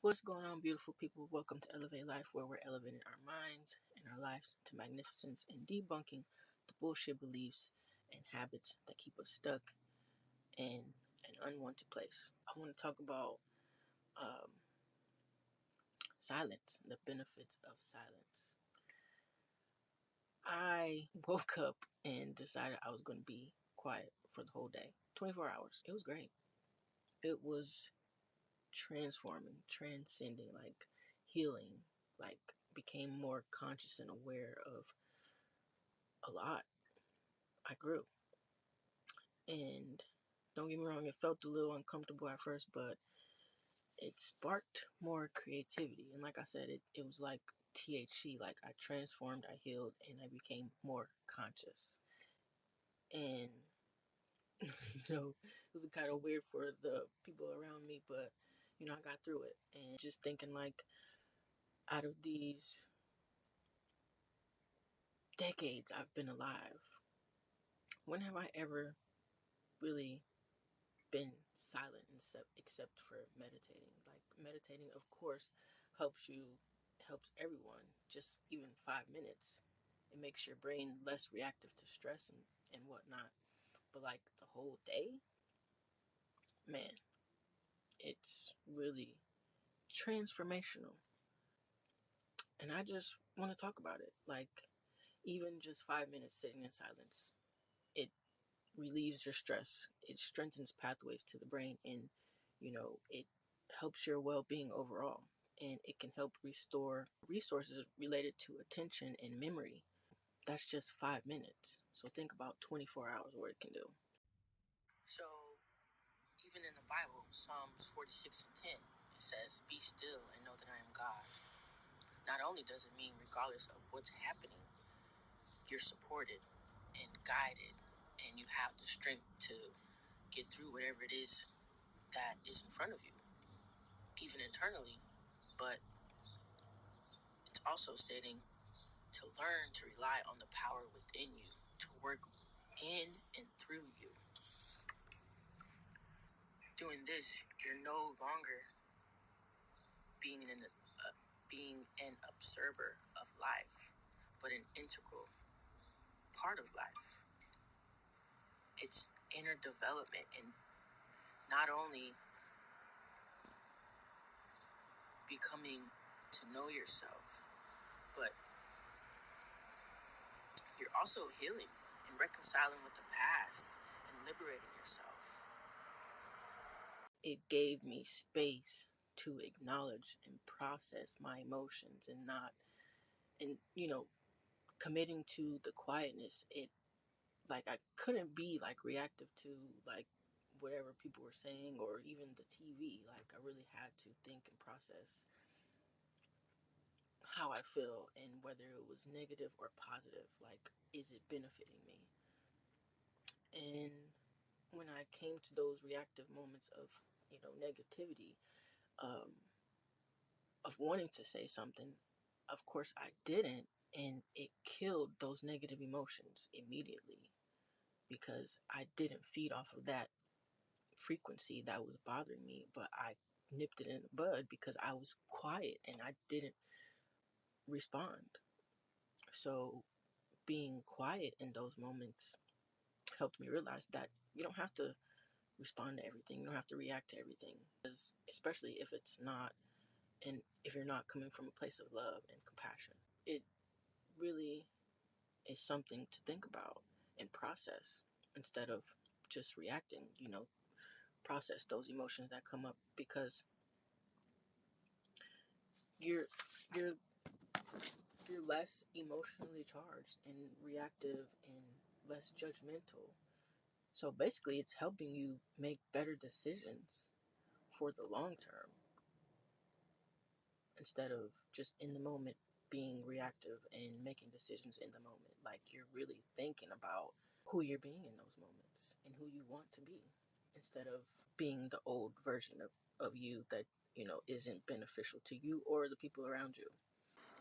What's going on, beautiful people? Welcome to Elevate Life, where we're elevating our minds and our lives to magnificence and debunking the bullshit beliefs and habits that keep us stuck in an unwanted place. I want to talk about silence, the benefits of silence. I woke up and decided I was going to be quiet for the whole day, 24 hours. It was great. It was transforming, transcending, like healing, like became more conscious and aware of a lot. I grew. And don't get me wrong, it felt a little uncomfortable at first, but it sparked more creativity. And like I said, it was like THC, like I transformed, I healed, and I became more conscious. And it was kind of weird for the people around me, but I got through it. And just thinking, like, out of these decades I've been alive, when have I ever really been silent except for meditating? Like, meditating, of course, helps everyone. Just even 5 minutes, it makes your brain less reactive to stress and whatnot. But like the whole day, man, it's really transformational. And I just want to talk about it. Like, even just 5 minutes sitting in silence, it relieves your stress. It strengthens pathways to the brain, and it helps your well-being overall. And it can help restore resources related to attention and memory. That's just 5 minutes. So think about 24 hours what it can do. So even in the Bible, Psalms 46:10, it says, "Be still and know that I am God." Not only does it mean regardless of what's happening, you're supported and guided, and you have the strength to get through whatever it is that is in front of you, even internally. But it's also stating to learn to rely on the power within you, to work in and through you. Doing this, you're no longer being an observer of life, but an integral part of life. It's inner development, and not only becoming to know yourself, but you're also healing and reconciling with the past and liberating yourself. It gave me space to acknowledge and process my emotions and not, and committing to the quietness. It, like, I couldn't be like reactive to like whatever people were saying or even the TV. Like, I really had to think and process how I feel and whether it was negative or positive. Like, is it benefiting me? And when I came to those reactive moments of negativity, um, of wanting to say something, of course I didn't, and it killed those negative emotions immediately because I didn't feed off of that frequency that was bothering me, but I nipped it in the bud because I was quiet and I didn't respond. So being quiet in those moments helped me realize that you don't have to respond to everything. You don't have to react to everything, because especially if it's not, and if you're not coming from a place of love and compassion, it really is something to think about and process instead of just reacting. Process those emotions that come up, because you're you're you're less emotionally charged and reactive and less judgmental. So basically, it's helping you make better decisions for the long term instead of just in the moment being reactive and making decisions in the moment. Like, you're really thinking about who you're being in those moments and who you want to be, instead of being the old version of you that isn't beneficial to you or the people around you.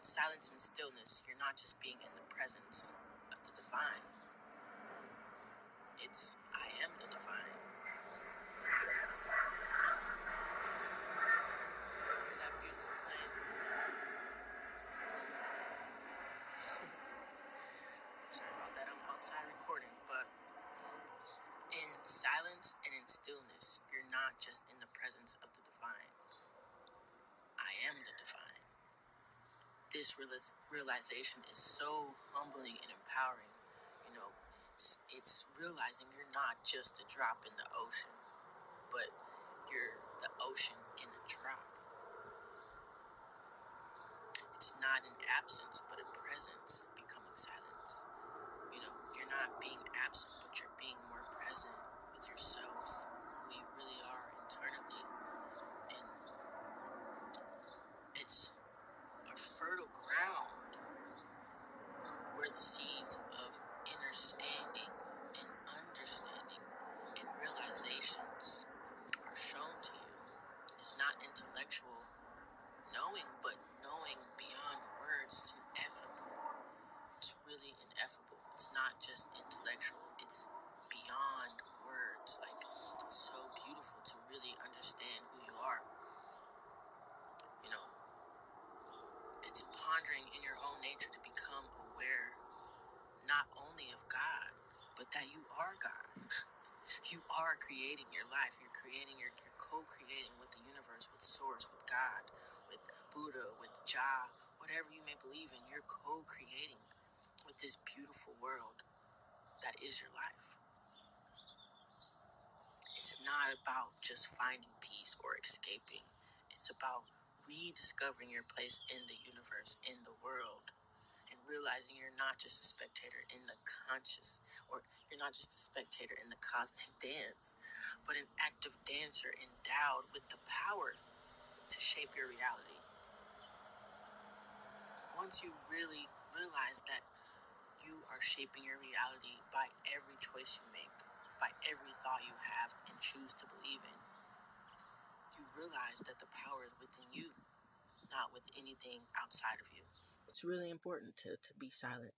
Silence and stillness, you're not just being in the presence of the divine. It's I am the divine. You're that beautiful plan. Sorry about that. I'm outside recording, but in silence and in stillness, you're not just in the presence of the divine. I am the divine. This realization is so humbling and empowering. You know, it's realizing you're not just a drop in the ocean, but you're the ocean in a drop. It's not an absence, but a presence becoming silence. You're not being absent, but you're being more present with yourself, who you really are internally. And it's a fertile ground where the seeds of understanding and understanding and realizations are shown to you. It's not intellectual knowing, but knowing beyond words. It's ineffable. It's really ineffable. It's not just intellectual, it's beyond words. Like, it's so beautiful to really understand who you are. You know, it's pondering in your own nature to become aware not only of God, but that you are God. You are creating your life. You're co-creating with the universe, with Source, with God, with Buddha, with Jah, whatever you may believe in. You're co-creating with this beautiful world that is your life. It's not about just finding peace or escaping. It's about rediscovering your place in the universe, in the world, and realizing you're not just a spectator in the conscious, or you're not just a spectator in the cosmic dance, but an active dancer endowed with the power to shape your reality. Once you really realize that you are shaping your reality by every choice you make, by every thought you have and choose to believe in, you realize that the power is within you, not with anything outside of you. It's really important to be silent.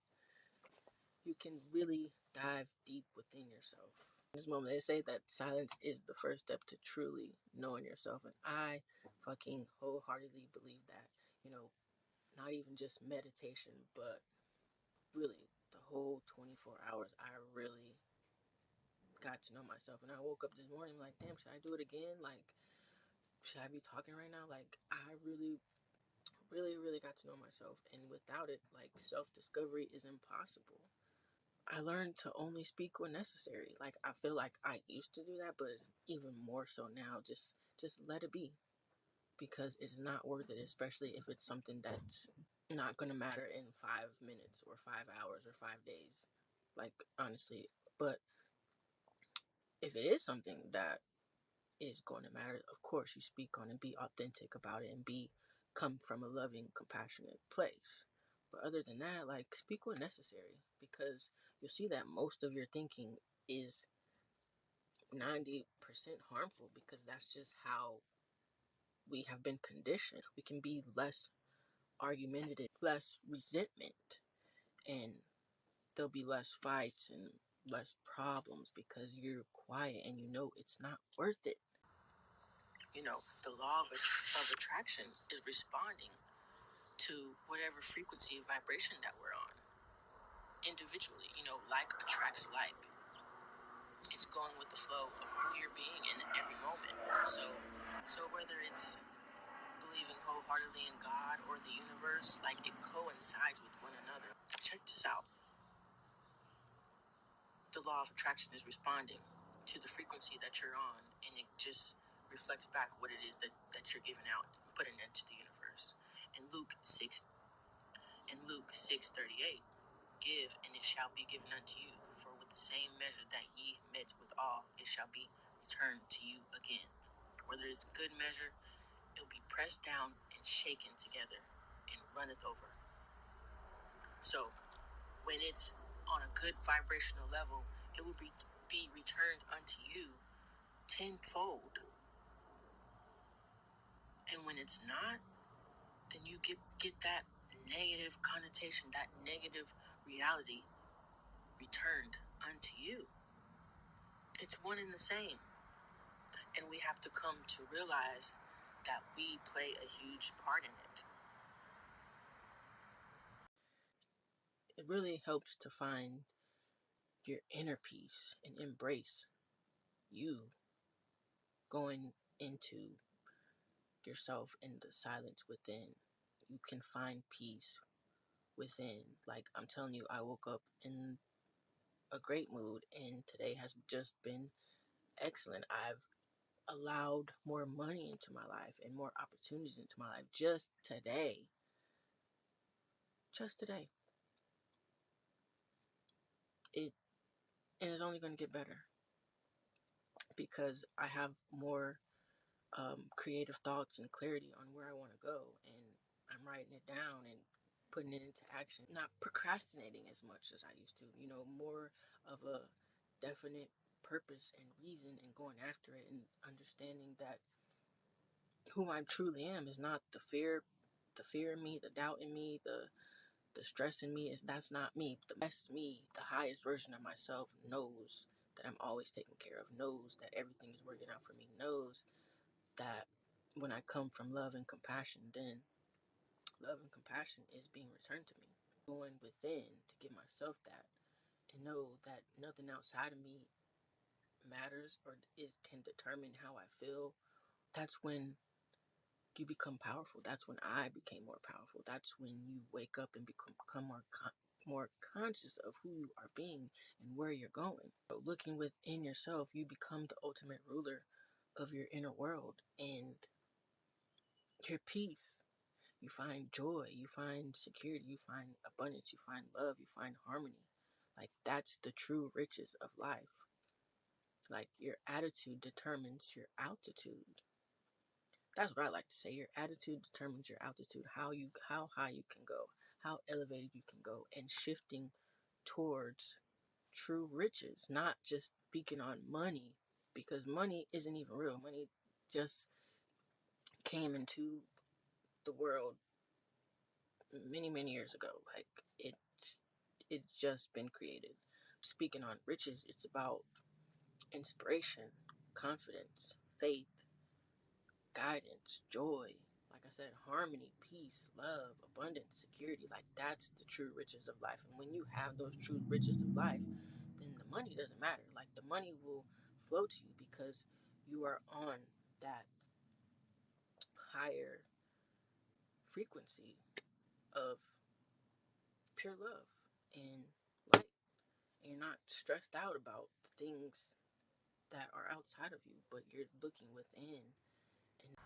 You can really dive deep within yourself. In this moment, they say that silence is the first step to truly knowing yourself. And I fucking wholeheartedly believe that. Not even just meditation, but really the whole 24 hours, I really got to know myself. And I woke up this morning like, damn, should I do it again? Like, should I be talking right now? Like, I really, really, really got to know myself. And without it, like, self-discovery is impossible. I learned to only speak when necessary. Like, I feel like I used to do that, but it's even more so now. Just let it be, because it's not worth it, especially if it's something that's not gonna matter in 5 minutes or 5 hours or 5 days. Like, honestly, but if it is something that is going to matter, of course you speak on and be authentic about it and come from a loving, compassionate place. But other than that, like, speak when necessary, because you'll see that most of your thinking is 90% harmful, because that's just how we have been conditioned. We can be less argumentative, less resentment, and there'll be less fights and less problems because you're quiet and you know it's not worth it. The law of attraction is responding to whatever frequency and vibration that we're on individually. Like attracts like. It's going with the flow of who you're being in every moment. So whether it's believing wholeheartedly in God or the universe, like, it coincides with one another. Check this out. The law of attraction is responding to the frequency that you're on, and it just reflects back what it is that you're giving out and putting into the universe. In Luke 6:38, give and it shall be given unto you, for with the same measure that ye met withal, it shall be returned to you again. Whether it's good measure, it'll be pressed down and shaken together and runneth over. So when it's on a good vibrational level, it will be returned unto you tenfold. And when it's not, then you get that negative connotation, that negative reality returned unto you. It's one and the same. And we have to come to realize that we play a huge part in it. It really helps to find your inner peace and embrace you going into yourself in the silence within. You can find peace within. Like, I'm telling you, I woke up in a great mood, and today has just been excellent. I've allowed more money into my life and more opportunities into my life just today. Just today. It and it's only going to get better because I have more creative thoughts and clarity on where I want to go, and I'm writing it down and putting it into action. Not procrastinating as much as I used to. More of a definite purpose and reason, and going after it, and understanding that who I truly am is not the fear in me, the doubt in me, the stress in me. That's not me. The best me, the highest version of myself, knows that I'm always taken care of, knows that everything is working out for me, knows that when I come from love and compassion, then love and compassion is being returned to me. Going within to give myself that, and know that nothing outside of me matters or can determine how I feel. That's when you become powerful. That's when I became more powerful. That's when you wake up and become more conscious of who you are being and where you're going. So looking within yourself, you become the ultimate ruler of your inner world and your peace. You find joy, you find security, you find abundance, you find love, you find harmony. Like, that's the true riches of life. Like, your attitude determines your altitude. That's what I like to say. Your attitude determines your altitude, how high you can go, how elevated you can go, and shifting towards true riches, not just speaking on money, because money isn't even real. Money just came into the world many, many years ago. Like, it's just been created. Speaking on riches, it's about inspiration, confidence, faith, guidance, joy, like I said, harmony, peace, love, abundance, security. Like, that's the true riches of life. And when you have those true riches of life, then the money doesn't matter. Like, the money will flow to you because you are on that higher frequency of pure love and light. And you're not stressed out about the things that are outside of you, but you're looking within. And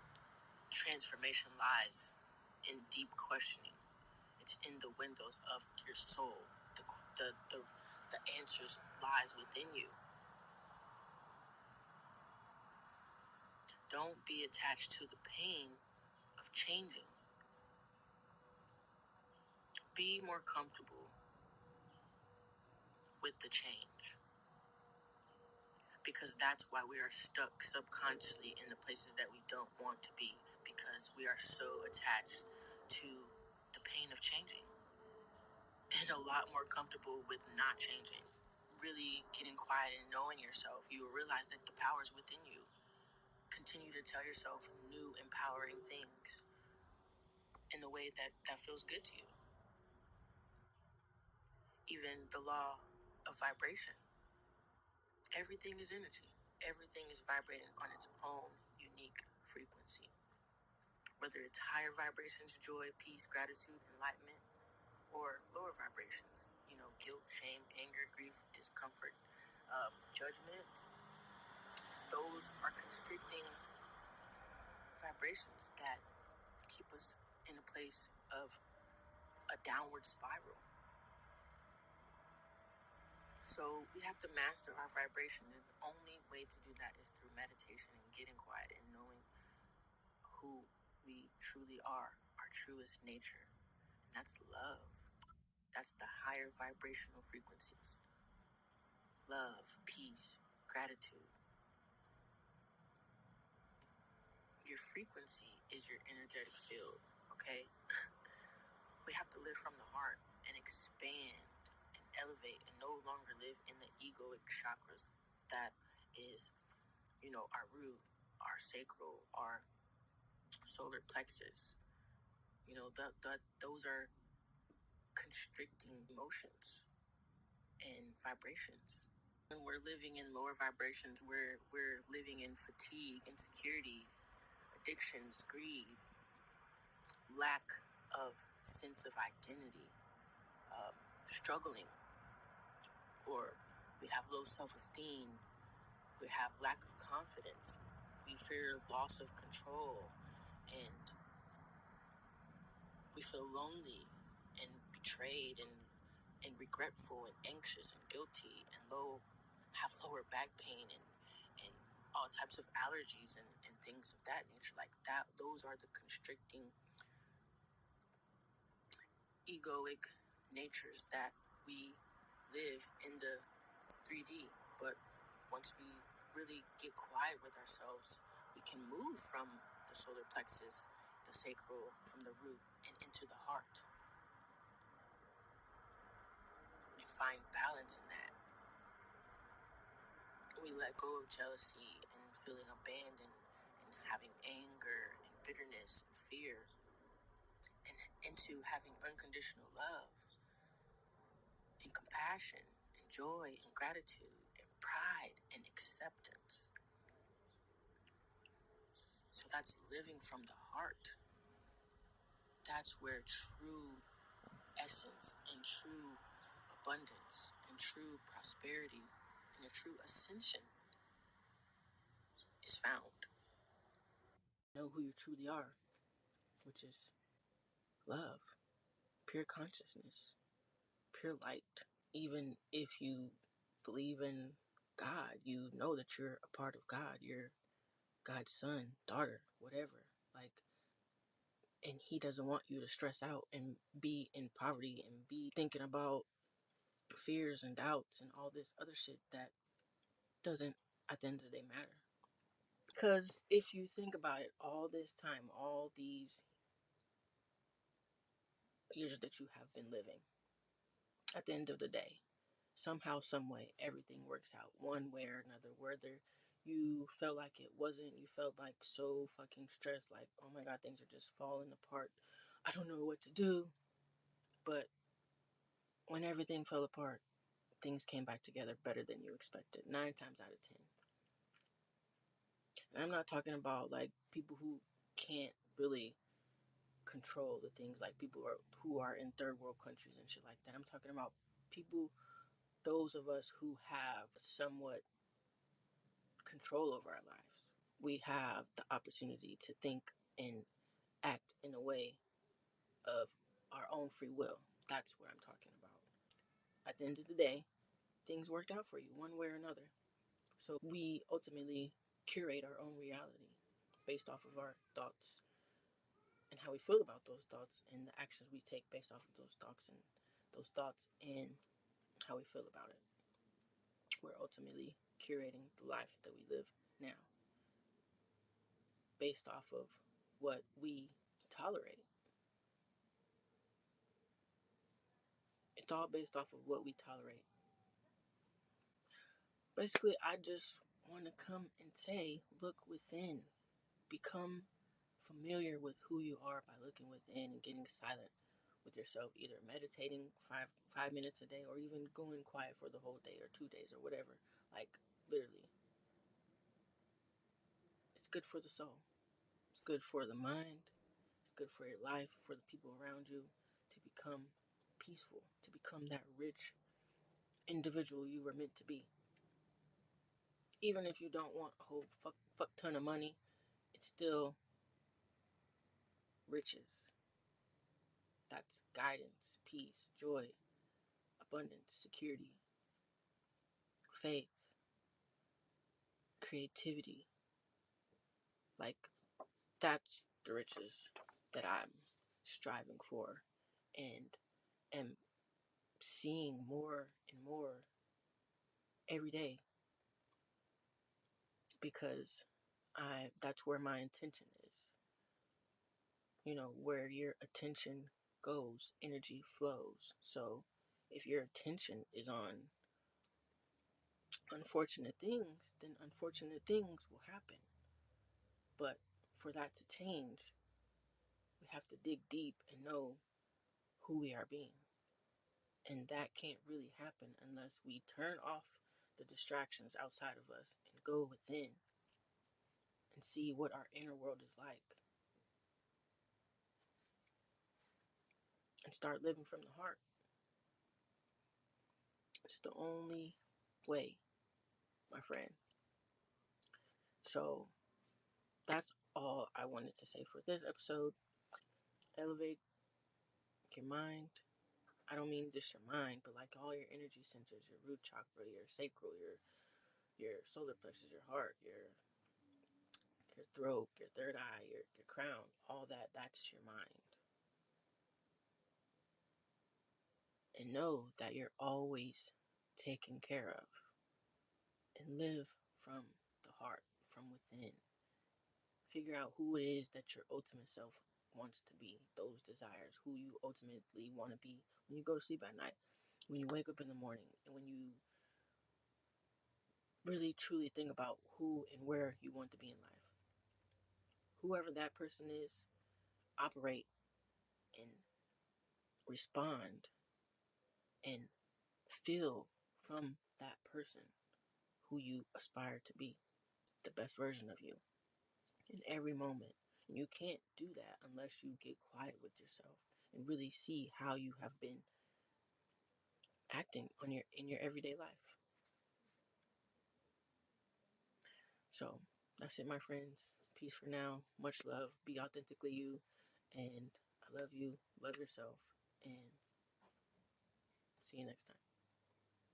transformation lies in deep questioning. It's in the windows of your soul. The answers lies within you. Don't be attached to the pain of changing. Be more comfortable with the change. Because that's why we are stuck subconsciously in the places that we don't want to be. Because we are so attached to the pain of changing. And a lot more comfortable with not changing. Really getting quiet and knowing yourself, you will realize that the power is within you. Continue to tell yourself new empowering things in a way that feels good to you. Even the law of vibration. Everything is energy. Everything is vibrating on its own unique frequency. Whether it's higher vibrations, joy, peace, gratitude, enlightenment, or lower vibrations, guilt, shame, anger, grief, discomfort, judgment, those are constricting vibrations that keep us in a place of a downward spiral. So we have to master our vibration, and the only way to do that is through meditation and getting quiet and knowing who we truly are, our truest nature. And that's love. That's the higher vibrational frequencies. Love, peace, gratitude. Your frequency is your energetic field, okay? We have to live from the heart and expand and elevate and no longer live in the egoic chakras that is, our root, our sacral, our solar plexus. Those are constricting emotions and vibrations. When we're living in lower vibrations, we're living in fatigue, insecurities, addictions, greed, lack of sense of identity, struggling, or we have low self-esteem, we have lack of confidence, we fear loss of control, and we feel lonely and betrayed and regretful and anxious and guilty and have lower back pain and all types of allergies and things of that nature. Like that, those are the constricting egoic natures that we live in the 3D. But once we really get quiet with ourselves, we can move from the solar plexus, the sacral, from the root and into the heart and find balance in that. We let go of jealousy and feeling abandoned and having anger and bitterness and fear and into having unconditional love and compassion and joy and gratitude and pride and acceptance. So that's living from the heart. That's where true essence and true abundance and true prosperity and a true ascension is found. Know who you truly are, which is love, pure consciousness, pure light. Even if you believe in God, you know that you're a part of God. You're God's son, daughter, whatever. Like, and He doesn't want you to stress out and be in poverty and be thinking about fears and doubts and all this other shit that doesn't, at the end of the day, matter. Because if you think about it, all this time, all these years that you have been living, at the end of the day, somehow, some way, everything works out one way or another. Whether you felt like it wasn't, you felt like so fucking stressed, like, oh my God, things are just falling apart. I don't know what to do. But when everything fell apart, things came back together better than you expected, 9 times out of 10. And I'm not talking about like people who can't really control the things, like people who are in third world countries and shit like that. I'm talking about people, those of us who have somewhat control over our lives. We have the opportunity to think and act in a way of our own free will. That's what I'm talking about. At the end of the day, things worked out for you one way or another. So we ultimately curate our own reality based off of our thoughts and how we feel about those thoughts and the actions we take based off of those thoughts and how we feel about it. We're ultimately curating the life that we live now based off of what we tolerate. It's all based off of what we tolerate. Basically, I just want to come and say, look within. Become familiar with who you are by looking within and getting silent with yourself, either meditating five minutes a day or even going quiet for the whole day or 2 days or whatever. Like, literally, it's good for the soul. It's good for the mind. It's good for your life, for the people around you, to become peaceful, to become that rich individual you were meant to be. Even if you don't want a whole fuck ton of money, it's still riches. That's guidance, peace, joy, abundance, security, faith, creativity. Like, that's the riches that I'm striving for and am seeing more and more every day, because that's where my intention is. Where your attention goes, energy flows. So if your attention is on unfortunate things, then unfortunate things will happen. But for that to change, we have to dig deep and know who we are being. And that can't really happen unless we turn off the distractions outside of us and go within and see what our inner world is like and start living from the heart. It's the only way, my friend. So that's all I wanted to say for this episode. Elevate your mind. I don't mean just your mind, but like all your energy centers, your root chakra, your sacral, your solar plexus, your heart, your throat, your third eye, your crown, all that's your mind. And know that you're always taken care of. And live from the heart, from within. Figure out who it is that your ultimate self wants to be, those desires, who you ultimately want to be when you go to sleep at night, when you wake up in the morning, and when you really truly think about who and where you want to be in life. Whoever that person is, operate and respond and feel from that person who you aspire to be, the best version of you in every moment. And you can't do that unless you get quiet with yourself and really see how you have been acting in your everyday life. So that's it, my friends. Peace for now. Much love. Be authentically you. And I love you. Love yourself. And see you next time.